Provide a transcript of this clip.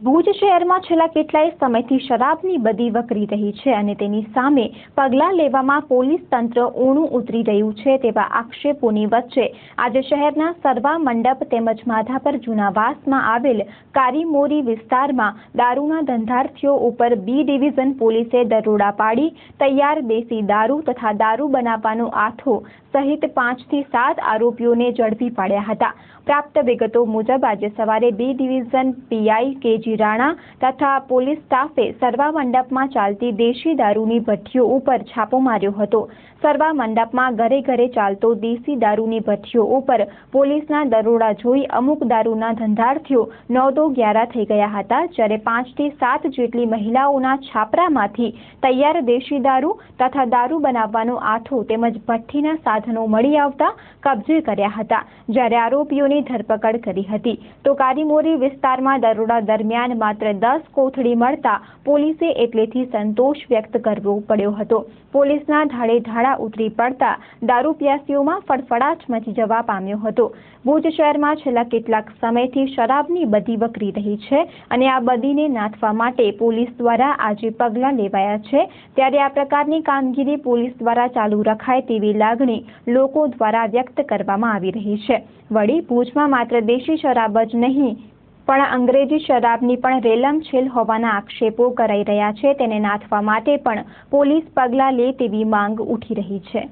ભુજ શહેરમાં છેલ્લા કેટલાય સમયથી શરાબની બદી વકરી રહી છે અને તેની સામે પગલાં લેવામાં પોલીસ તંત્ર ઊણું ઉતરી રહ્યું છે તેવા આક્ષેપોની વચ્ચે આજે શહેરના સરવા મંડપ તેમજ માધાપર જૂનાવાસમાં આવેલ કારીમોરી વિસ્તારમાં દારૂના ધંધાર્થીઓ ઉપર બી ડિવિઝન પોલીસે દરોડા પાડી તૈયાર દેશી દારૂ તથા દારૂ બનાવવાનો આથો સહિત 5 થી 7 આરોપીઓને ઝડપી પાડ્યા હતા। પ્રાપ્ત વિગતો મુજબ આજે સવારે B division PI KG Rana તથા પોલીસ સ્ટાફે સરવા મંડપમાં ચાલતી દેશી દારૂની ભઠ્ઠીઓ ઉપર છાપો માર્યો હતો। સરવા મંડપમાં ઘરે ઘરે ચાલતો દેશી દારૂની ભઠ્ઠીઓ ઉપર પોલીસના દરોડા જોઈ અમુક દારૂના ધંધાર્થીઓ 9-11 થઈ ગયા હતા, જ્યારે 5 થી 7 જેટલી મહિલાઓના છાપરામાંથી તૈયાર દેશી દારૂ તથા દારૂ બનાવવાનો આથો તેમજ ભઠ્ઠીના સાધનો મળી આવતા કબજે કર્યા હતા, જ્યારે આરોપીઓની ધરપકડ કરી હતી। તો કારીમોરી વિસ્તારમાં દરોડા દરમિયાન માત્ર 10 કોથળી મળતા પોલીસે એટલેથી સંતોષ વ્યક્ત કરવો પડ્યો હતો। પોલીસના ધાડે ધાડા ઉતરી પડતા દારૂ પ્યાસીઓમાં ફડફડાટ મચી જવા પામ્યો હતો। ભુજ શહેરમાં છેલ્લા કેટલાક સમયથી શરાબની બદી વકરી રહી છે અને આ બદીને નાથવા માટે પોલીસ દ્વારા આજે પગલાં લેવાયા છે, ત્યારે આ પ્રકારની કામગીરી પોલીસ દ્વારા ચાલુ રખાય તેવી લાગણી લોકો દ્વારા વ્યક્ત કરવામાં આવી રહી છે। વળી ભુજમાં માત્ર દેશી શરાબ જ નહીં પણ અંગ્રેજી શરાબની પણ રેલમછેલ હોવાના આક્ષેપો કરાઈ રહ્યા છે, તેને નાથવા માટે પણ પોલીસ પગલાં લે તેવી માંગ ઉઠી રહી છે।